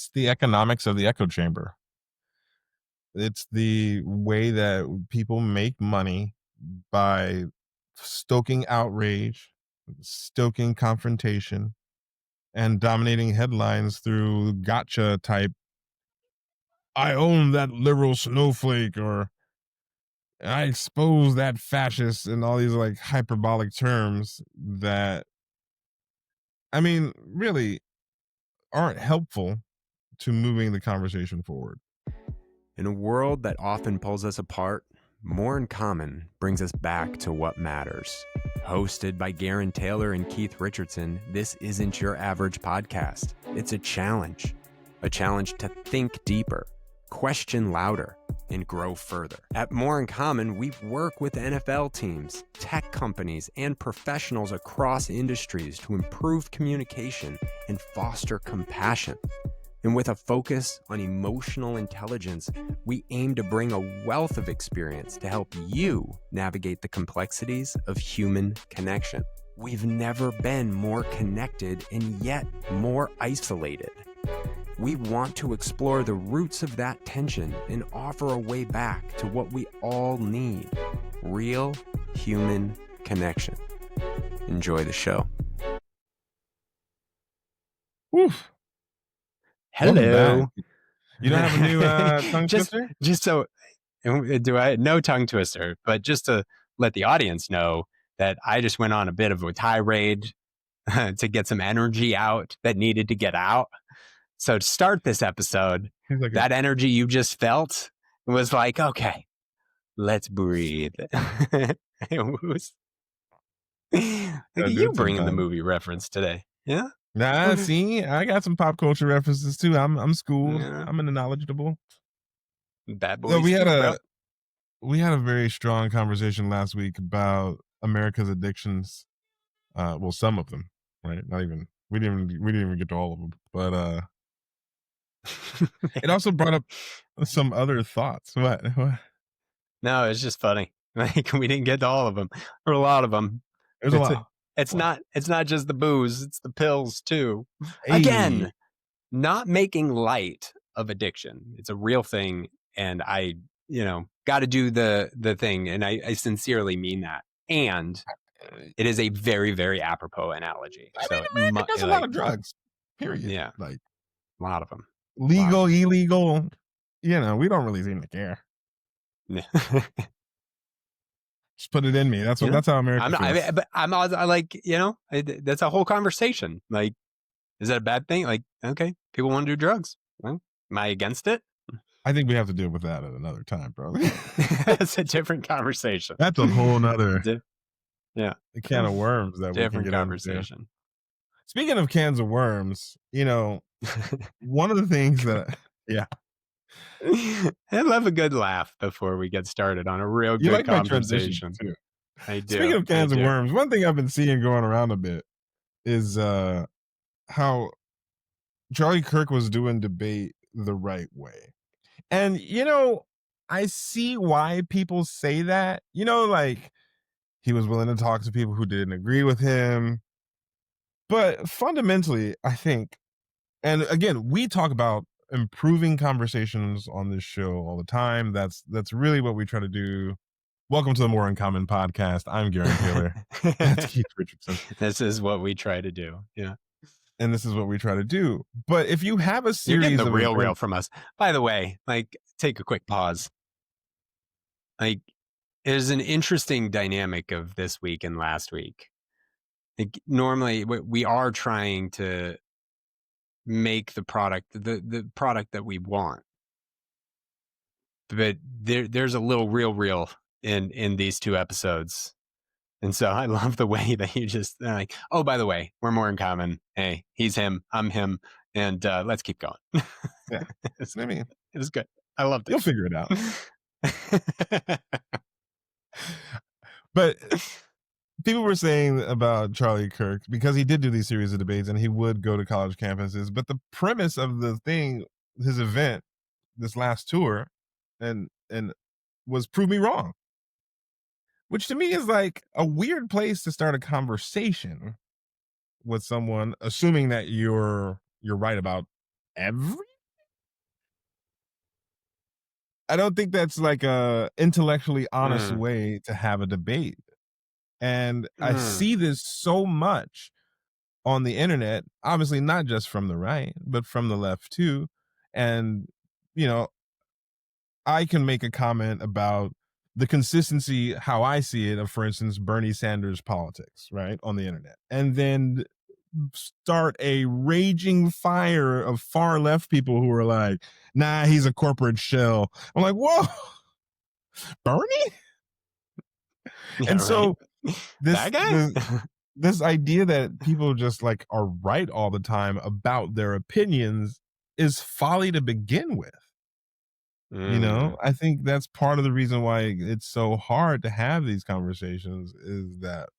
It's the economics of the echo chamber. It's the way that people make money by stoking outrage, stoking confrontation, and dominating headlines through gotcha type, I own that liberal snowflake, or I expose that fascist, and all these like hyperbolic terms that, I mean, really aren't helpful to moving the conversation forward. In a world that often pulls us apart, More in Common brings us back to what matters. Hosted by Gerren Taylor and Keith Richardson, this isn't your average podcast. It's a challenge to think deeper, question louder, and grow further. At More in Common, we work with NFL teams, tech companies, and professionals across industries to improve communication and foster compassion. And with a focus on emotional intelligence, we aim to bring a wealth of experience to help you navigate the complexities of human connection. We've never been more connected and yet more isolated. We want to explore the roots of that tension and offer a way back to what we all need: real human connection. Enjoy the show. Woof. Hello. You don't have a new tongue twister? Just so, do I? No tongue twister, but just to let the audience know that I just went on a bit of a tirade to get some energy out that needed to get out. So to start this episode, Like that energy you just felt was like, okay, let's breathe. It was, you bringing the movie reference today, yeah? Nah, see, I got some pop culture references too. I'm schooled. Yeah. I'm knowledgeable. Bad boys. So we had a very strong conversation last week about America's addictions. Well, some of them, right? Not even we didn't even get to all of them, but it also brought up some other thoughts. What? No, it's just funny. Like, we didn't get to all of them, or a lot of them. There's a lot. It's not just the booze, it's the pills too. Hey. Again, not making light of addiction. It's a real thing, and I, got to do the thing, and I sincerely mean that. And it is a very, very apropos analogy. I mean, there's a lot of drugs. Period. Yeah, like a lot of them. Legal, illegal. We don't really seem to care. Just put it in me. That's how America feels. But I like, that's a whole conversation. Like, is that a bad thing? Like, okay, people want to do drugs. Well, am I against it? I think we have to deal with that at another time, bro. That's a different conversation. That's a whole nother a can of worms that different we can get conversation. Into. Speaking of cans of worms, one of the things that I love a good laugh before we get started on a real good conversation. Too. I do. Speaking of cans of worms, one thing I've been seeing going around a bit is how Charlie Kirk was doing debate the right way. And, I see why people say that. Like, he was willing to talk to people who didn't agree with him. But fundamentally, I think, and again, we talk about improving conversations on this show all the time. That's really what we try to do. Welcome to the More in Common podcast. I'm Gerren Taylor. That's Keith Richardson. This is what we try to do. Yeah. And this is what we try to do. But if you have a series, you're getting the real from us. By the way, like, take a quick pause. Like, there's an interesting dynamic of this week and last week. Like, normally we are trying to make the product the product that we want, but there's a little real in these two episodes. And so I love the way that you just like, oh, by the way, we're more in common. Hey, he's him, I'm him, and let's keep going. Yeah, it was good. I loved it. You'll figure it out. But people were saying about Charlie Kirk, because he did do these series of debates and he would go to college campuses. But the premise of the thing, his event, this last tour, and was prove me wrong. Which to me is like a weird place to start a conversation with someone, assuming that you're right about everything. I don't think that's like a intellectually honest Mm, way to have a debate. And I mm. see this so much on the internet, obviously not just from the right, but from the left too. And, you know, I can make a comment about the consistency, how I see it, of, for instance, Bernie Sanders politics, right, on the internet. And then start a raging fire of far left people who are like, nah, he's a corporate shell. I'm like, whoa, Bernie? Yeah, And right. so this That guy? this idea that people just like are right all the time about their opinions is folly to begin with. You Mm, know, I think that's part of the reason why it's so hard to have these conversations, is that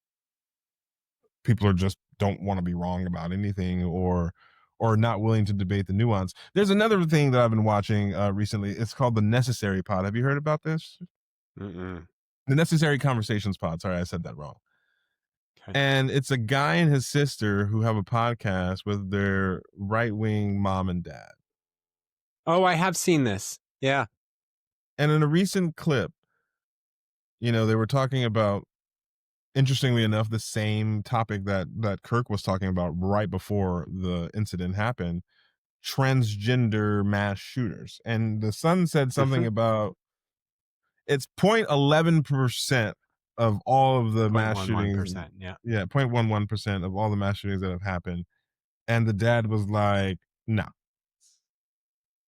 people are just don't want to be wrong about anything, or not willing to debate the nuance. There's another thing that I've been watching recently. It's called the Necessary Pod. Have you heard about this? mm-mm. The Necessary Conversations Pod. Sorry, I said that wrong. Okay. And it's a guy and his sister who have a podcast with their right wing mom and dad. Oh, I have seen this. Yeah. And in a recent clip, they were talking about, interestingly enough, the same topic that Kirk was talking about right before the incident happened: transgender mass shooters. And the son said something Mm-hmm. about it's 0.11% of all of the mass shootings. 0.11%. Yeah. Yeah, 0.11% of all the mass shootings that have happened. And the dad was like, no.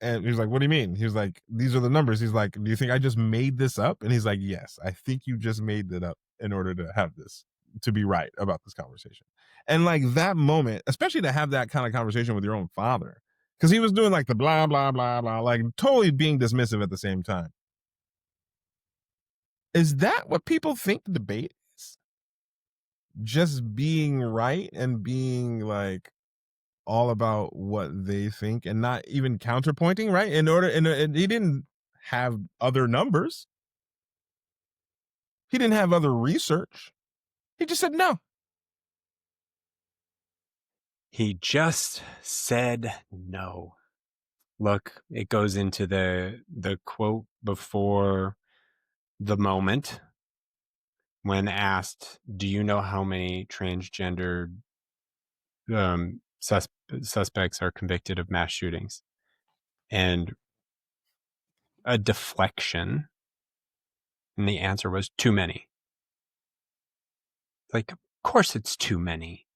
And he was like, what do you mean? He was like, these are the numbers. He's like, do you think I just made this up? And he's like, yes, I think you just made that up in order to have this, to be right about this conversation. And like that moment, especially to have that kind of conversation with your own father, because he was doing like the blah, blah, blah, blah, like totally being dismissive at the same time. Is that what people think the debate is? Just being right and being like all about what they think and not even counterpointing, right? And he didn't have other numbers. He didn't have other research. He just said no. He just said no. Look, it goes into the quote before the moment when asked, "Do you know how many transgender suspects are convicted of mass shootings?" And a deflection, and the answer was too many. Like, of course, it's too many,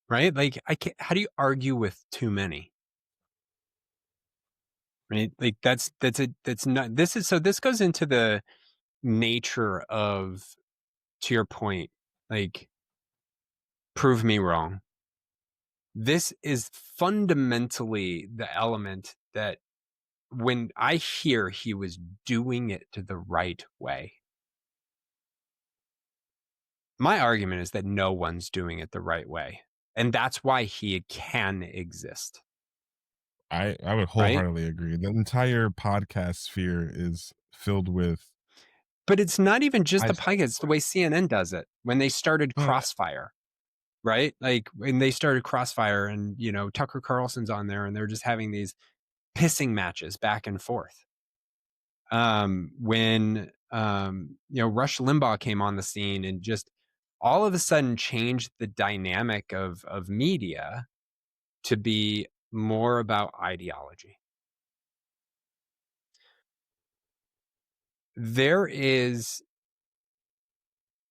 right? Like, I can't. How do you argue with too many? Right? Like, that's not. This is so. This goes into the nature of, to your point, like, prove me wrong. This is fundamentally the element that when I hear he was doing it the right way, my argument is that no one's doing it the right way. And that's why he can exist, I would right? wholeheartedly agree. The entire podcast sphere is filled with. But it's not even just I the podcast, it's the way CNN does it. When they started but Crossfire, right? Like when they started Crossfire and, Tucker Carlson's on there and they're just having these pissing matches back and forth. When Rush Limbaugh came on the scene and just all of a sudden changed the dynamic of media to be more about ideology. There is,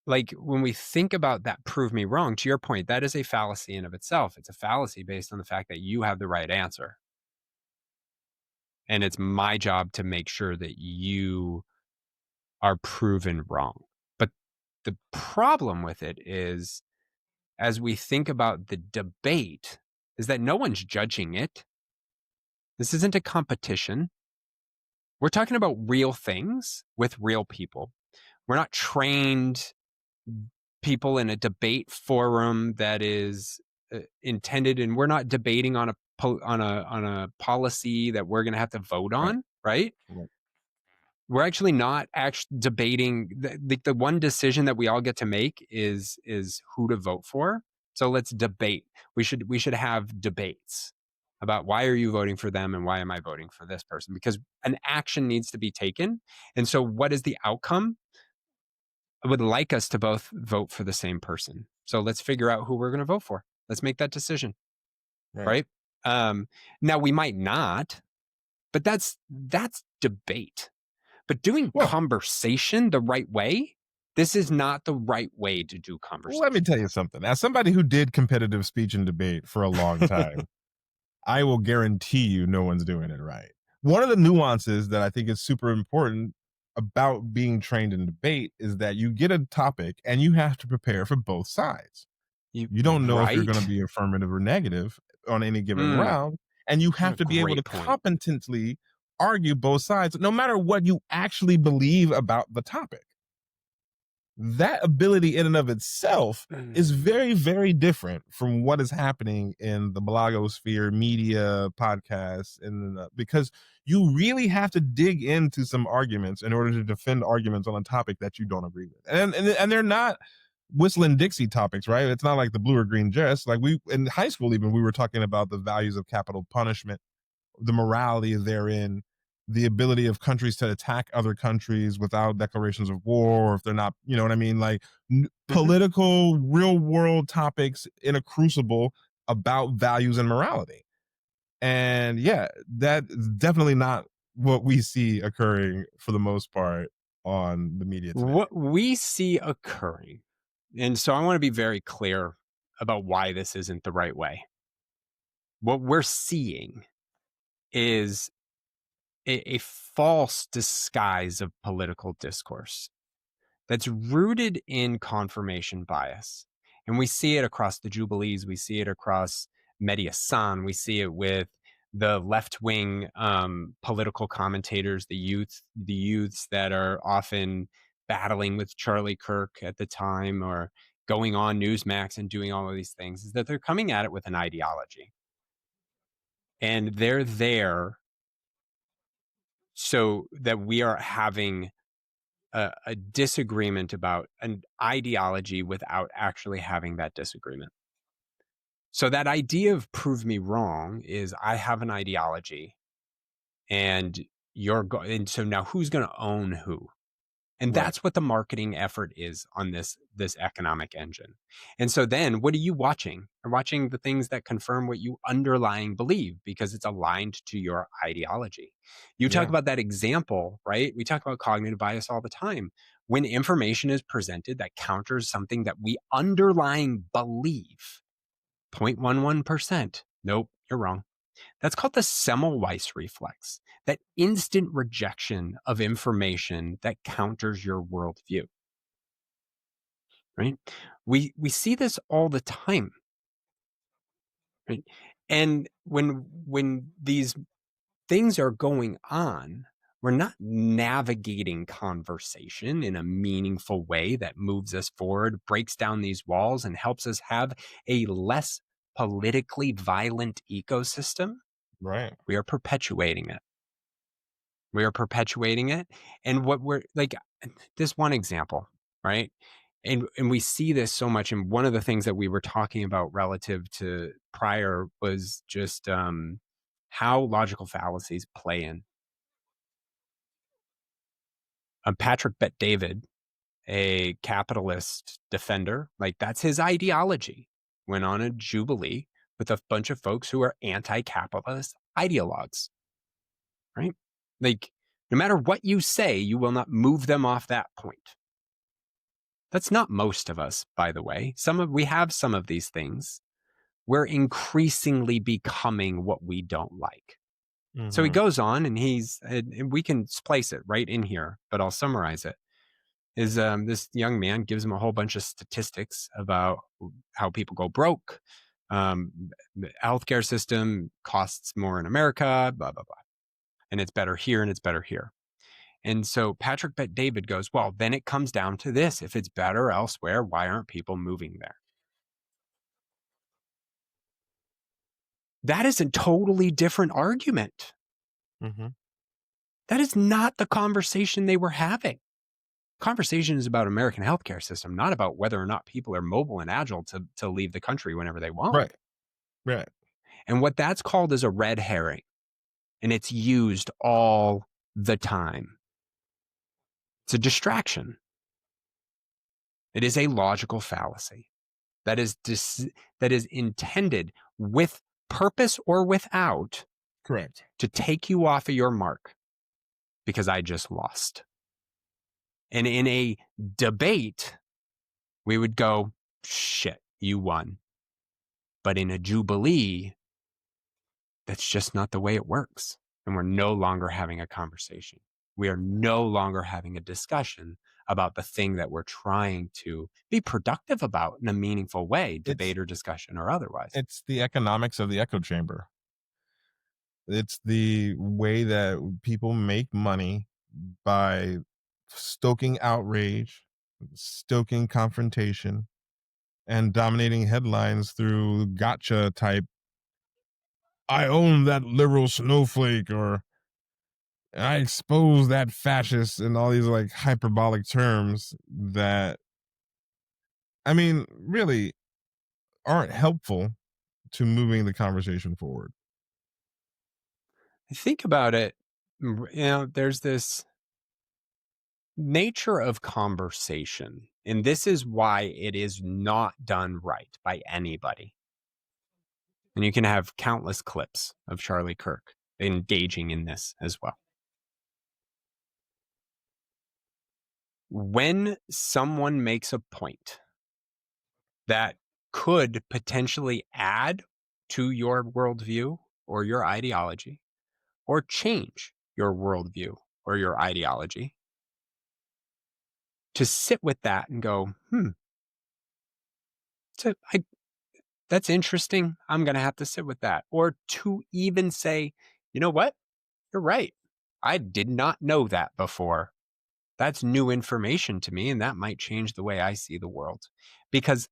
like, when we think about that, prove me wrong, to your point, that is a fallacy in of itself. It's a fallacy based on the fact that you have the right answer. And it's my job to make sure that you are proven wrong. But the problem with it is, as we think about the debate, is that no one's judging it. This isn't a competition. We're talking about real things with real people. We're not trained people in a debate forum that is intended, and we're not debating on a policy that we're going to have to vote right, on, right? right. We're actually not actually debating. The one decision that we all get to make is who to vote for. So let's debate. We should have debates. about why are you voting for them and why am I voting for this person? Because an action needs to be taken. And so, what is the outcome? I would like us to both vote for the same person. So, let's figure out who we're going to vote for. Let's make that decision, Right. right? Um, Now, we might not, but that's debate. But doing Well, conversation the right way, this is not the right way to do let me conversation. tell you something. As somebody who did competitive speech and debate for a long time, I will guarantee you no one's doing it right. One of the nuances that I think is super important about being trained in debate is that you get a topic and you have to prepare for both sides. You You don't know if you're going to right? be affirmative or negative on any given Mm, round, and you what have a to be able to great point. competently argue both sides, no matter what you actually believe about the topic. That ability in and of itself is Mm. very, very different from what is happening in the blogosphere, media, podcasts, and because you really have to dig into some arguments in order to defend arguments on a topic that you don't agree with, and they're not whistling Dixie topics, right? It's not like the blue or green dress. Like we in high school, even we were talking about the values of capital punishment, the morality therein, the ability of countries to attack other countries without declarations of war, or if they're not, you know what I mean? Like Mhm. political, real world topics in a crucible about values and morality. And yeah, that's definitely not what we see occurring for the most part on the media today. What we see occurring, and so I want to be very clear about why this isn't the right way. What we're seeing is a false disguise of political discourse that's rooted in confirmation bias. And we see it across the Jubilees, we see it across Media San, we see it with the left wing political commentators, the youths that are often battling with Charlie Kirk at the time or going on Newsmax and doing all of these things, is that they're coming at it with an ideology. And they're there so that we are having a disagreement about an ideology without actually having that disagreement. So that idea of prove me wrong is I have an ideology and and so now who's going to own who? And Right. that's what the marketing effort is on this economic engine. And so then what are you watching? You're watching the things that confirm what you underlying believe because it's aligned to your ideology. You talk Yeah. about that example, right? We talk about cognitive bias all the time. When information is presented that counters something that we underlying believe, 0.11%. Nope, you're wrong. That's called the Semmelweis reflex, that instant rejection of information that counters your worldview, right? We see this all the time, right? And when these things are going on, we're not navigating conversation in a meaningful way that moves us forward, breaks down these walls, and helps us have a less politically violent ecosystem. Right. We are perpetuating it. We are perpetuating it. And what we're like, this one example, right? And we see this so much. And one of the things that we were talking about relative to prior was just how logical fallacies play in. Patrick Bet David, a capitalist defender, like that's his ideology, went on a jubilee with a bunch of folks who are anti-capitalist ideologues, right? Like, no matter what you say, you will not move them off that point. That's not most of us, by the way. We have some of these things. We're increasingly becoming what we don't like. So he Hmm. goes on and and we can splice it right in here, but I'll summarize it. Is This young man gives him a whole bunch of statistics about how people go broke. The healthcare system costs more in America, blah, blah, blah. And it's better here and it's better here. And so Patrick Bet David goes, well, then it comes down to this. If it's better elsewhere, why aren't people moving there? That is a totally different argument. Hmm. That is not the conversation they were having. Conversation is about American healthcare system, not about whether or not people are mobile and agile to leave the country whenever they want. Right. Right. And what that's called is a red herring, and it's used all the time. It's a distraction. It is a logical fallacy that is intended, with purpose or without, Correct. to take you off of your mark because I just lost. And in a debate, we would go, shit, you won. But in a jubilee, that's just not the way it works. And we're no longer having a conversation. We are no longer having a discussion about the thing that we're trying to be productive about in a meaningful way, debate or discussion or otherwise. It's the economics of the echo chamber. It's the way that people make money by stoking outrage, stoking confrontation, and dominating headlines through gotcha type, I own that liberal snowflake, or I expose that fascist, and all these like hyperbolic terms that, I mean, really aren't helpful to moving the conversation forward. Think about it. There's this nature of conversation, and this is why it is not done right by anybody. And you can have countless clips of Charlie Kirk engaging in this as well. When someone makes a point that could potentially add to your worldview or your ideology, or change your worldview or your ideology, to sit with that and go, that's interesting. I'm going to have to sit with that. Or to even say, you know what? You're right. I did not know that before. That's new information to me, and that might change the way I see the world. Because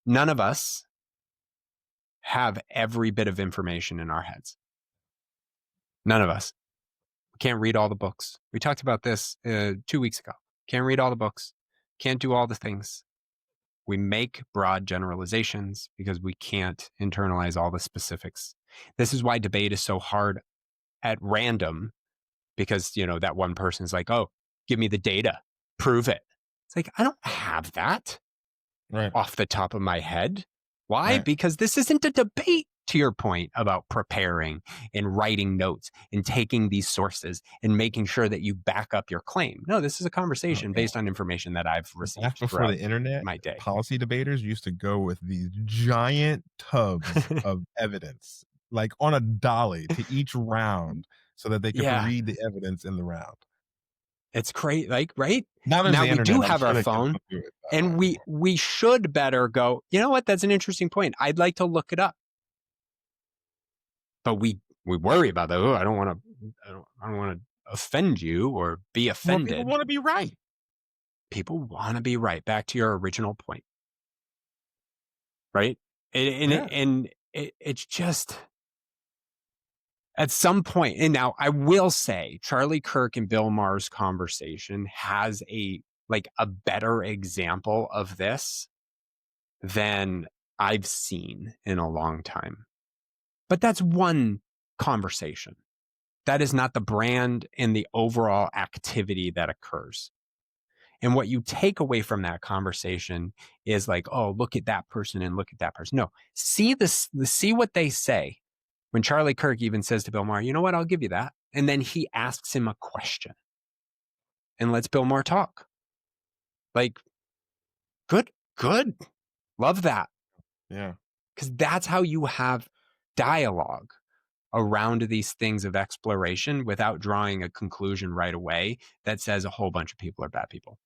none of us have every bit of information in our heads. None of us. We can't read all the books. We talked about this 2 weeks ago. Can't read all the books. Can't do all the things. We make broad generalizations because we can't internalize all the specifics. This is why debate is so hard at random, because, that one person is like, oh, give me the data, prove it. It's like, I don't have that off the top of my head. Why? Right. Because this isn't a debate, to your point about preparing and writing notes and taking these sources and making sure that you back up your claim. No, this is a conversation based on information that I've received. Back before the internet, my day, policy debaters used to go with these giant tubs of evidence, like on a dolly to each round, so that they could read the evidence in the round. It's crazy, right? Now we do have our phone, and we should better go, you know what? That's an interesting point. I'd like to look it up. But we worry about that. Oh, I don't want to offend you or be offended. Well, people want to be right. People want to be right. Back to your original point, right? It's just, at some point, and now I will say, Charlie Kirk and Bill Maher's conversation has a better example of this than I've seen in a long time. But that's one conversation. That is not the brand and the overall activity that occurs. And what you take away from that conversation is like, oh, look at that person and look at that person. No, see what they say. When Charlie Kirk even says to Bill Maher, you know what, I'll give you that. And then he asks him a question and lets Bill Maher talk. Like, good. Love that. Yeah. Because that's how you have dialogue around these things of exploration without drawing a conclusion right away that says a whole bunch of people are bad people.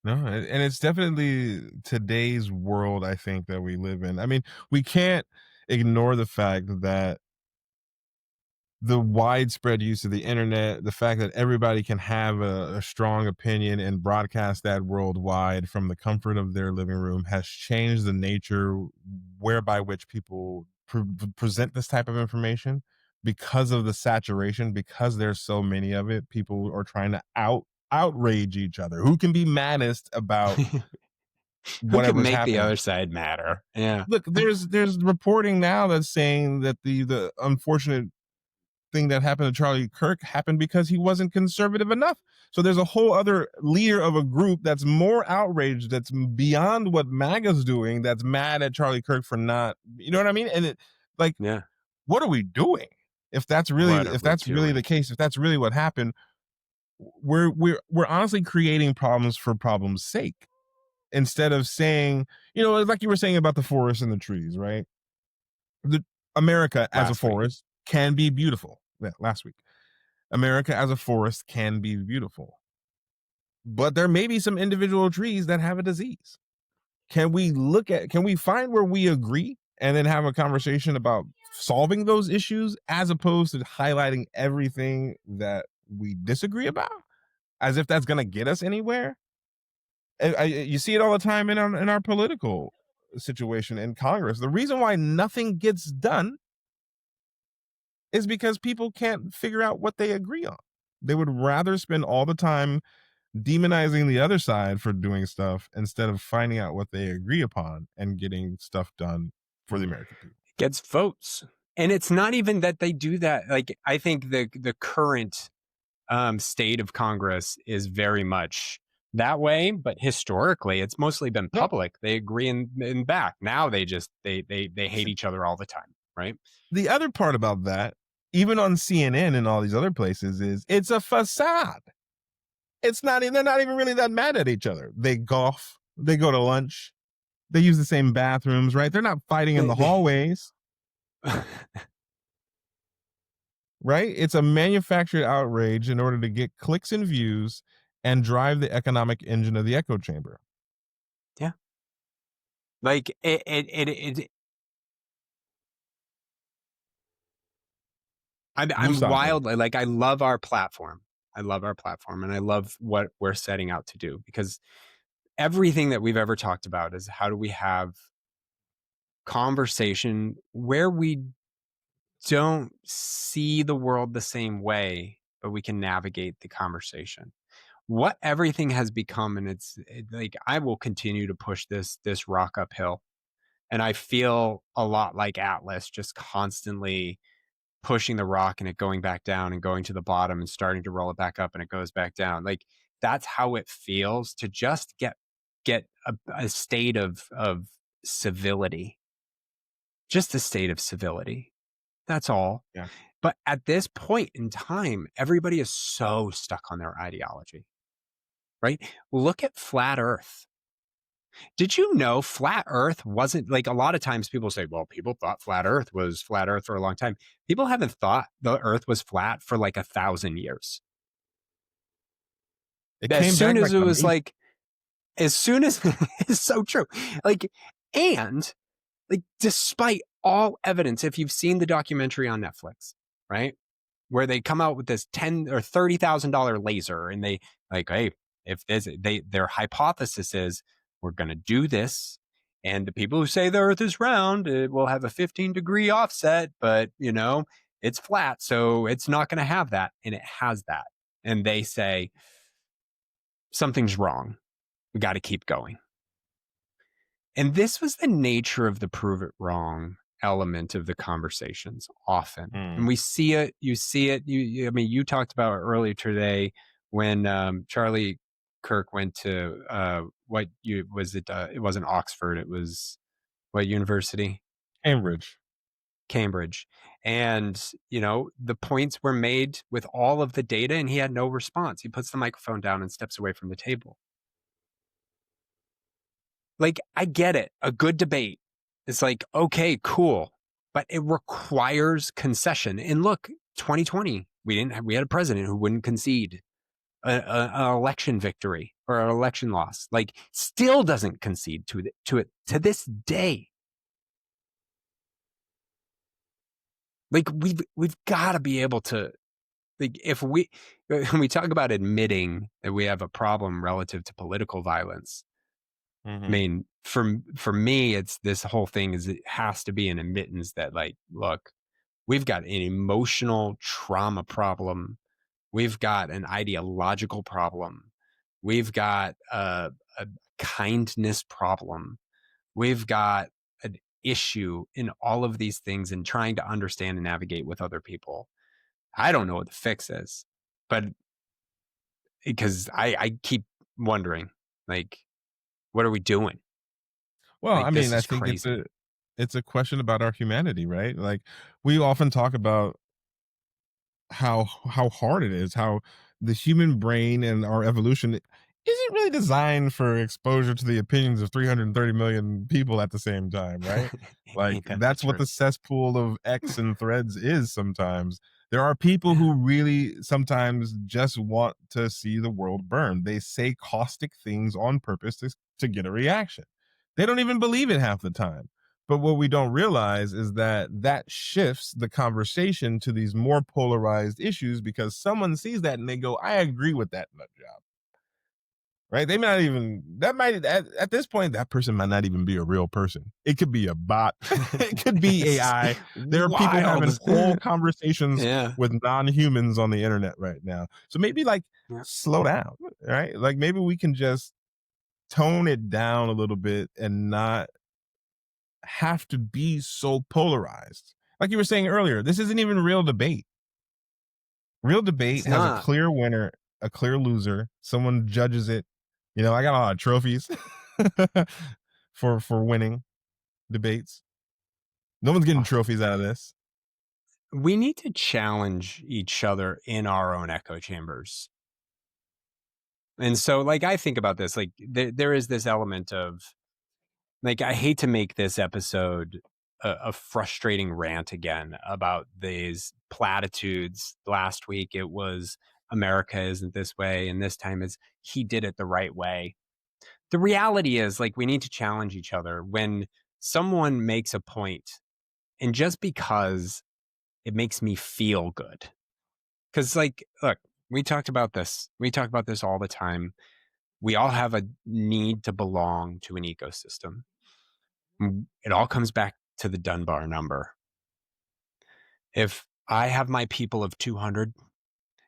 No, and it's definitely today's world, I think, that we live in. I mean, we can't ignore the fact that the widespread use of the internet, the fact that everybody can have a strong opinion and broadcast that worldwide from the comfort of their living room, has changed the nature whereby which people present this type of information. Because of the saturation, because there's so many of it, people are trying to outrage each other. Who can be maddest about Who can whatever's make the happening. other side matter? Yeah. Look, there's reporting now that's saying that the unfortunate thing that happened to Charlie Kirk happened because he wasn't conservative enough. So there's a whole other leader of a group that's more outraged, that's beyond what MAGA's doing, that's mad at Charlie Kirk for not, you know what I mean? And it, like, Yeah. what are we doing? What are If we that's really the doing? case, if that's really what happened, we're honestly creating problems for problems' sake instead of saying, like you were saying about the forest and the trees, right? The America as a Last week. forest can be beautiful. Yeah, last week. America as a forest can be beautiful, but there may be some individual trees that have a disease. Can we find where we agree and then have a conversation about solving those issues as opposed to highlighting everything that we disagree about as if that's going to get us anywhere? You see it all the time in our political situation in Congress. The reason why nothing gets done is because people can't figure out what they agree on. They would rather spend all the time demonizing the other side for doing stuff instead of finding out what they agree upon and getting stuff done for the American people. Gets votes. And it's not even that they do that. Like, I think the current state of Congress is very much that way, but historically it's mostly been No, public. They agree in back. Now they just they hate each other all the time, right? the other part about that, even on CNN and all these other places, is it's a facade. It's not, they're not even really that mad at each other. They golf, they go to lunch, they use the same bathrooms, right? They're not fighting in the hallways. Right? It's a manufactured outrage in order to get clicks and views and drive the economic engine of the echo chamber. Yeah. Like it I'm Woosah. wildly, like, I love our platform. I love our platform and I love what we're setting out to do, because everything that we've ever talked about is how do we have conversation where we don't see the world the same way, but we can navigate the conversation. What everything has become, and like, I will continue to push this rock uphill. And I feel a lot like Atlas, just constantly pushing the rock and it going back down and going to the bottom and starting to roll it back up and it goes back down. Like, that's how it feels to just get a state of civility, just a state of civility. That's all. Yeah. But at this point in time, everybody is so stuck on their ideology, right? Look at flat Earth. Did you know flat Earth wasn't, like, a lot of times people say, well, people thought flat Earth was flat Earth for a long time. People haven't thought the Earth was flat for like 1,000 years. It As came soon back as like it was amazing. like, as soon as it's so true. Like, and like, despite all evidence, if you've seen the documentary on Netflix, right? Where they come out with this $10,000 or $30,000 laser and they, like, hey, if their hypothesis is we're going to do this, and the people who say the earth is round, it will have a 15-degree offset, but it's flat, so it's not going to have that, and it has that. And they say something's wrong, we got to keep going. And this was the nature of the prove it wrong element of the conversations often. And we see it, you see it. I mean, you talked about it earlier today when Charlie Kirk went to it wasn't Oxford, it was what university? Cambridge. Cambridge. And, the points were made with all of the data and he had no response. He puts the microphone down and steps away from the table. Like, I get it. A good debate is like, okay, cool. But it requires concession. And look, 2020, we had a president who wouldn't concede an election victory or an election loss. Like, still doesn't concede to it to this day. Like, we've got to be able to, like, when we talk about admitting that we have a problem relative to political violence, I mean, for me, it's this whole thing is it has to be an admittance that, like, look, we've got an emotional trauma problem. We've got an ideological problem. We've got a kindness problem. We've got an issue in all of these things and trying to understand and navigate with other people. I don't know what the fix is, but because I keep wondering, like, what are we doing? Well, I Like, mean, this I is think crazy. it's a question about our humanity, right? Like, we often talk about how hard it is, how the human brain and our evolution isn't really designed for exposure to the opinions of 330 million people at the same time, right? Like, Ain't that the that's what the truth? cesspool of X and threads is sometimes. There are people Yeah. who really sometimes just want to see the world burn. They say caustic things on purpose to get a reaction. They don't even believe it half the time. But what we don't realize is that that shifts the conversation to these more polarized issues because someone sees that and they go, I agree with that nut job. Right? They might not even, that might, at this point, that person might not even be a real person. It could be a bot, it could be It's AI. There are people having wild. whole conversations Yeah. with non humans on the internet right now. So maybe like Yeah. slow down, right? Like maybe we can just tone it down a little bit and not have to be so polarized. Like you were saying earlier, this isn't even real debate. Real debate It's has a not. clear winner, a clear loser. Someone judges it. You know, I got a lot of trophies for winning debates. No one's getting trophies out of this. We need to challenge each other in our own echo chambers. And so, like, I think about this, like, there is this element of, like, I hate to make this episode a frustrating rant again about these platitudes. Last week it was America isn't this way, and this time is he did it the right way. The reality is, like, we need to challenge each other when someone makes a point, and just because it makes me feel good. Because, like, look, we talk about this all the time. We all have a need to belong to an ecosystem. It all comes back to the Dunbar number. If I have my people of 200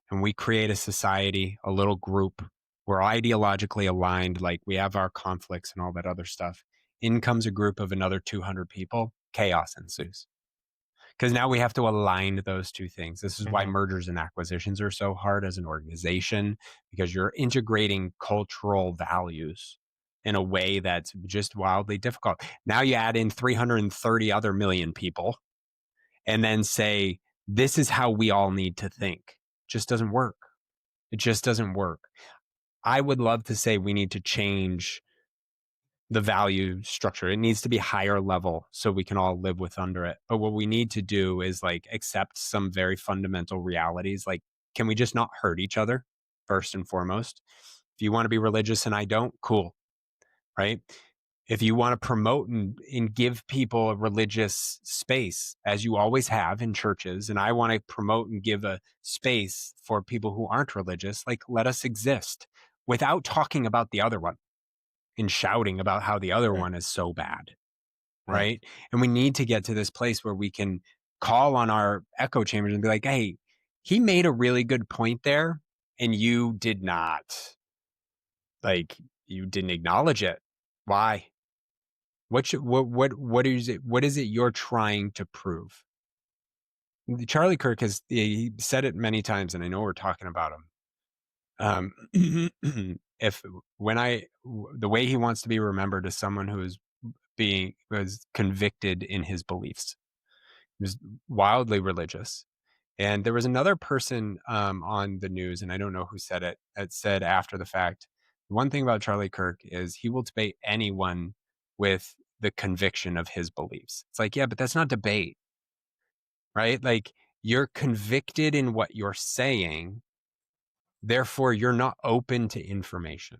and we create a society, a little group, we're ideologically aligned, like we have our conflicts and all that other stuff, in comes a group of another 200 people, chaos ensues. Because now we have to align those two things. This is why Mhm. mergers and acquisitions are so hard as an organization, because you're integrating cultural values in a way that's just wildly difficult. Now you add in 330 other million people and then say, this is how we all need to think. Just doesn't work. It just doesn't work. I would love to say we need to change the value structure. It needs to be higher level so we can all live with under it. But what we need to do is like accept some very fundamental realities. Like, can we just not hurt each other first and foremost? If you want to be religious and I don't, cool, right? If you want to promote and give people a religious space, as you always have in churches, and I want to promote and give a space for people who aren't religious, like let us exist without talking about the other one and shouting about how the other Right, one is so bad, right. right? And we need to get to this place where we can call on our echo chambers and be like, hey, he made a really good point there, and you did not, like, you didn't acknowledge it. Why? What is it you're trying to prove? Charlie Kirk has he said it many times, and I know we're talking about him. If when the way he wants to be remembered is someone who is was convicted in his beliefs. He was wildly religious. And there was another person on the news, and I don't know who said it, that said after the fact, one thing about Charlie Kirk is he will debate anyone with the conviction of his beliefs. It's like, yeah, but that's not debate, right? Like, you're convicted in what you're saying, therefore you're not open to information.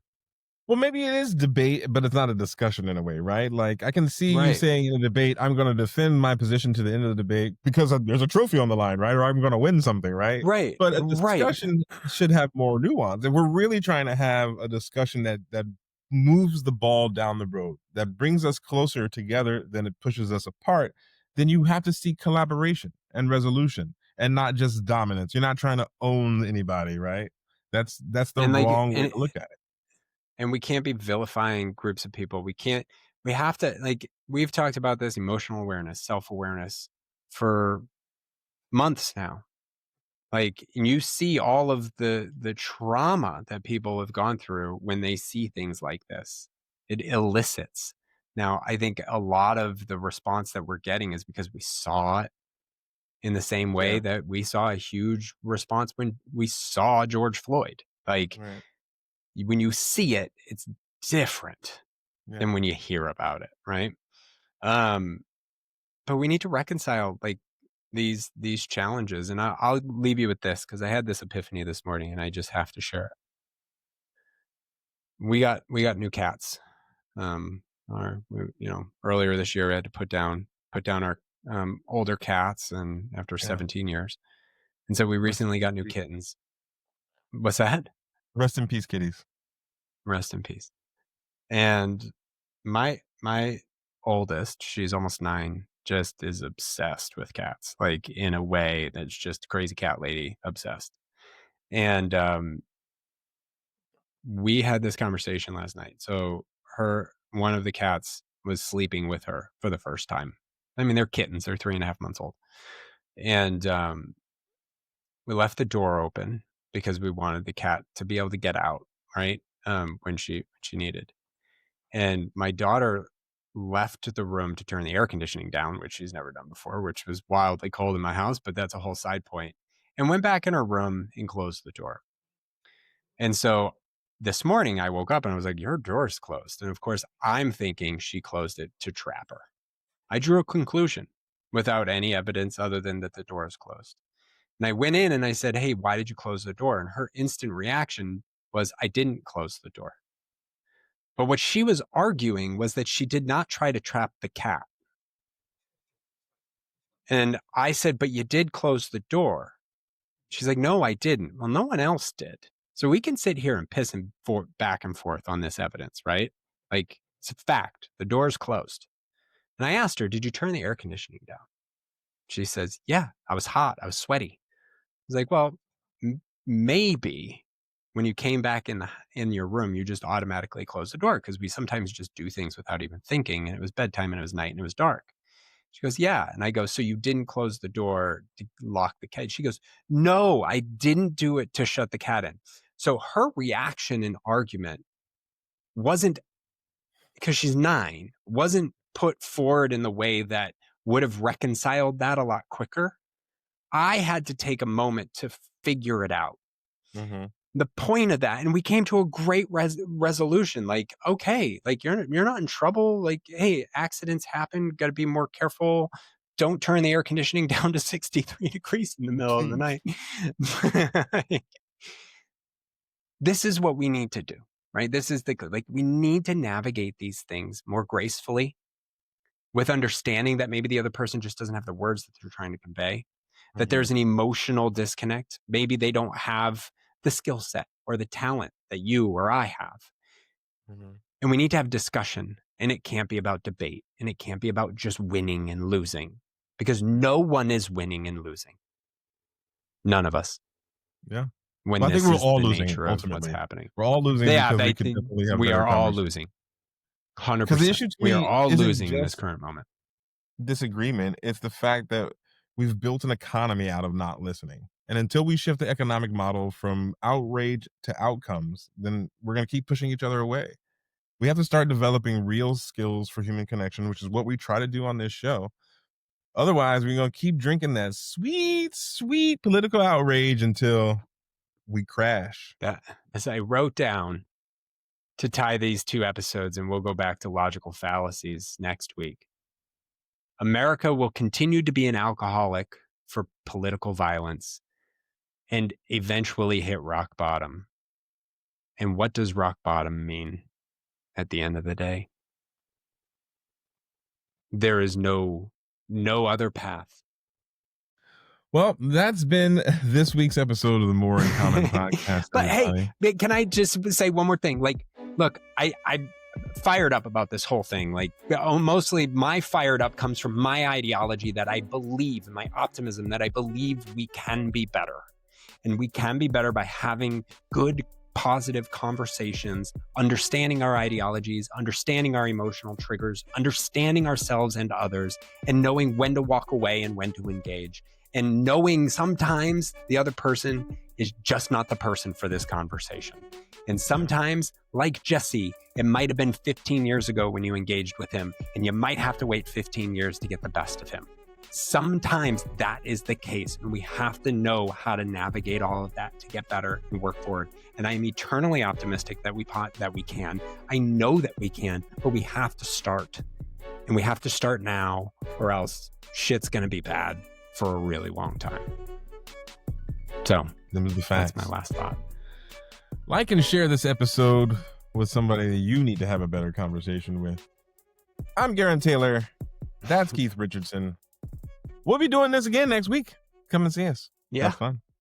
Well, maybe it is debate, but it's not a discussion in a way, right? Like I can see you Right. saying in a debate, I'm going to defend my position to the end of the debate because there's a trophy on the line, right? Or I'm going to win something, right? Right. But a Right. discussion should have more nuance. If we're really trying to have a discussion that moves the ball down the road, that brings us closer together than it pushes us apart, then you have to seek collaboration and resolution and not just dominance. You're not trying to own anybody, right? That's the And like wrong way and to look at it. And we can't be vilifying groups of people. We have to, like, we've talked about this emotional awareness, self-awareness for months now. Like, and you see all of the trauma that people have gone through when they see things like this. It elicits. Now, I think a lot of the response that we're getting is because we saw it in the same way Yeah. that we saw a huge response when we saw George Floyd. Like, Right. when you see it, it's different Yeah. than when you hear about it, right? But we need to reconcile like these challenges, and I'll leave you with this because I had this epiphany this morning, and I just have to share it. We got new cats. Earlier this year, we had to put down our older cats, and after Yeah. 17 years, and so we recently got new kittens. What's that? Rest in peace, kitties. Rest in peace. And my oldest, she's almost 9, just is obsessed with cats, like in a way that's just crazy cat lady obsessed. And we had this conversation last night. So one of the cats was sleeping with her for the first time. I mean, they're kittens; they're 3.5 months old, and we left the door open because we wanted the cat to be able to get out, right? When she needed. And my daughter left the room to turn the air conditioning down, which she's never done before, which was wildly cold in my house, but that's a whole side point. And went back in her room and closed the door. And so this morning I woke up and I was like, your door's closed. And of course, I'm thinking she closed it to trap her. I drew a conclusion without any evidence other than that the door is closed. And I went in and I said, hey, why did you close the door? And her instant reaction was, I didn't close the door. But what she was arguing was that she did not try to trap the cat. And I said, but you did close the door. She's like, no, I didn't. Well, no one else did. So we can sit here and piss and back and forth on this evidence, right? Like, it's a fact. The door is closed. And I asked her, did you turn the air conditioning down? She says, yeah, I was hot. I was sweaty. I was like, well, maybe when you came back in your room, you just automatically closed the door because we sometimes just do things without even thinking. And it was bedtime and it was night and it was dark. She goes, yeah. And I go, so you didn't close the door to lock the cat? She goes, no, I didn't do it to shut the cat in. So her reaction and argument wasn't, because she's 9, wasn't put forward in the way that would have reconciled that a lot quicker. I had to take a moment to figure it out. Mm-hmm. The point of that, and we came to a great resolution. Like, okay, like you're not in trouble. Like, hey, accidents happen. Got to be more careful. Don't turn the air conditioning down to 63 degrees in the middle of the night. This is what we need to do, right? This is we need to navigate these things more gracefully, with understanding that maybe the other person just doesn't have the words that they're trying to convey, that there's an emotional disconnect. Maybe they don't have the skill set or the talent that you or I have. And we need to have discussion, and it can't be about debate, and it can't be about just winning and losing, because no one is winning and losing. None of us. Yeah. When Well, I this think we're is all the losing nature of what's ultimately. happening. We're all losing because we could definitely have we better are all conversations. losing. 100%. Because the issue to we are me all isn't losing in this just current moment. disagreement. It's the fact that we've built an economy out of not listening. And until we shift the economic model from outrage to outcomes, then we're going to keep pushing each other away. We have to start developing real skills for human connection, which is what we try to do on this show. Otherwise, we're going to keep drinking that sweet, sweet political outrage until we crash. That, as I wrote down to tie these 2 episodes, and we'll go back to logical fallacies next week. America will continue to be an alcoholic for political violence and eventually hit rock bottom. And what does rock bottom mean at the end of the day? There is no other path. Well, that's been this week's episode of the More in Common podcast. But hey, can I just say one more thing? Like, look, I fired up about this whole thing. Like, mostly my fired up comes from my ideology that I believe, and my optimism that I believe we can be better. And we can be better by having good positive conversations, understanding our ideologies, understanding our emotional triggers, understanding ourselves and others, and knowing when to walk away and when to engage, and knowing sometimes the other person is just not the person for this conversation. And sometimes, like Jesse, it might have been 15 years ago when you engaged with him, and you might have to wait 15 years to get the best of him. Sometimes that is the case, and we have to know how to navigate all of that to get better and work forward. And I am eternally optimistic that we can. I know that we can, but we have to start. And we have to start now, or else shit's going to be bad for a really long time. So, that's my last thought. Like and share this episode with somebody that you need to have a better conversation with. I'm Gerren Taylor. That's Keith Richardson. We'll be doing this again next week. Come and see us. Yeah. That's fun.